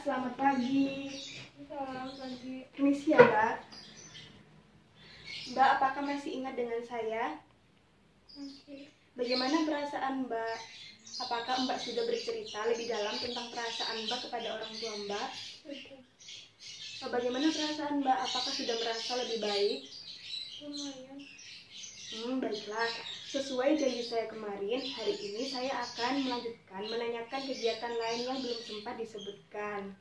selamat pagi. Selamat pagi. Permisi ya, Mbak. Mbak, apakah masih ingat dengan saya? Masih. Bagaimana perasaan Mbak? Apakah Mbak sudah bercerita lebih dalam tentang perasaan Mbak kepada orang tua Mbak? Sudah. Bagaimana perasaan Mbak? Apakah sudah merasa lebih baik? Lumayan. Baiklah. Sesuai janji saya kemarin, hari ini saya akan melanjutkan menanyakan kegiatan lain yang belum sempat disebutkan.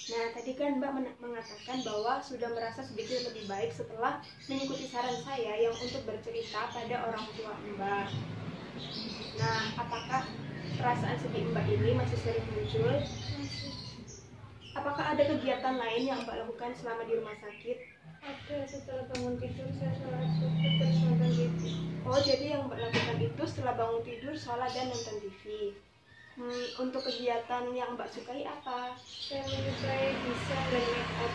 Nah, tadi kan Mbak mengatakan bahwa sudah merasa sedikit lebih baik setelah mengikuti saran saya yang untuk bercerita pada orang tua Mbak. Nah, apakah perasaan sedih Mbak ini masih sering muncul? Masih. Apakah ada kegiatan lain yang Mbak lakukan selama di rumah sakit? Ada, setelah bangun tidur saya sholat subuh terus nonton TV. Oh, jadi yang Mbak lakukan itu setelah bangun tidur, sholat dan nonton TV. Untuk kegiatan yang Mbak sukai apa? Saya menyukai desain dan make up.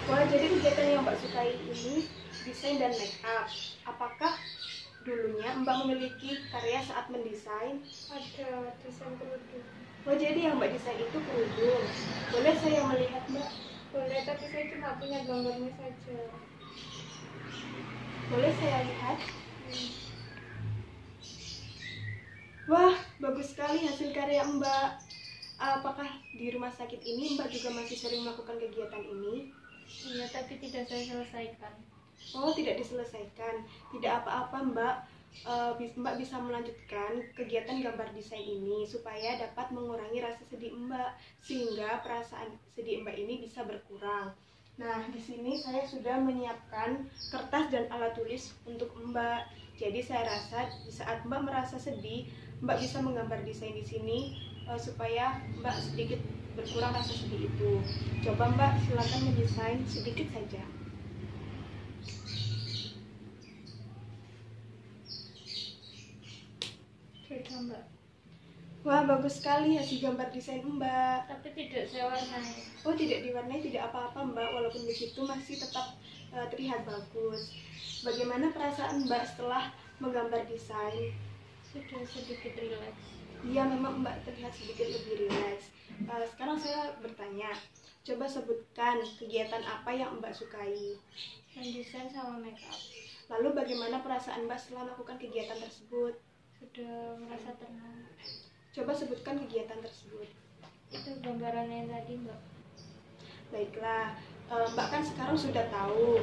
Wah, jadi kegiatan yang Mbak sukai ini desain dan make up. Apakah dulunya Mbak memiliki karya saat mendesain? Ada desain kerudung. Oh, jadi yang Mbak desain itu kerudung. Boleh saya melihat, Mbak? Boleh, tapi saya cuma punya gambarnya saja. Boleh saya lihat? Wah, bagus sekali hasil karya Mbak. Apakah di rumah sakit ini Mbak juga masih sering melakukan kegiatan ini? Iya, tapi tidak saya selesaikan. Oh, tidak diselesaikan. Tidak apa-apa, Mbak. Mbak bisa melanjutkan kegiatan gambar desain ini supaya dapat mengurangi rasa sedih Mbak, sehingga perasaan sedih Mbak ini bisa berkurang. Nah, di sini saya sudah menyiapkan kertas dan alat tulis untuk Mbak. Jadi saya rasa di saat Mbak merasa sedih, Mbak bisa menggambar desain di sini supaya Mbak sedikit berkurang rasa sedih itu. Coba Mbak silakan mendesain sedikit saja. Sudah, Mbak. Wah, bagus sekali hasil gambar desain Mbak. Tapi tidak saya warnai. Oh, tidak diwarnai, tidak apa-apa Mbak. Walaupun begitu masih tetap terlihat bagus. Bagaimana perasaan Mbak setelah menggambar desain? Sudah sedikit rileks. Iya, memang Mbak terlihat sedikit lebih rileks. Sekarang saya bertanya, coba sebutkan kegiatan apa yang Mbak sukai. Mendesain sama make up. Lalu bagaimana perasaan Mbak setelah melakukan kegiatan tersebut? Sudah merasa tenang. Coba sebutkan kegiatan tersebut. Itu gambarannya tadi, Mbak. Baiklah, Mbak kan sekarang sudah tahu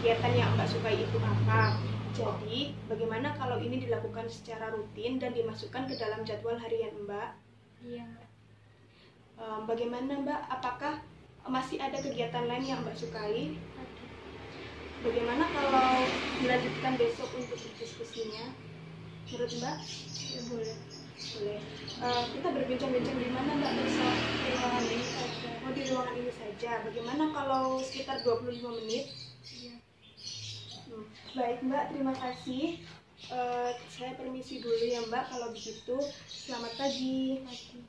kegiatan yang Mbak sukai itu apa. Jadi, bagaimana kalau ini dilakukan secara rutin dan dimasukkan ke dalam jadwal harian Mbak? Iya, Mbak. Bagaimana Mbak? Apakah masih ada kegiatan lain yang Mbak sukai? Ada. Bagaimana kalau dilanjutkan besok untuk diskusinya? Menurut Mbak? Ya, boleh. Boleh. Kita berbincang-bincang di mana Mbak besok? Di ruangan ini saja. Oh, di ruangan ini saja. Bagaimana kalau sekitar 25 menit? Iya. Baik Mbak, terima kasih. Saya permisi dulu ya Mbak. Kalau begitu, selamat pagi. Pagi.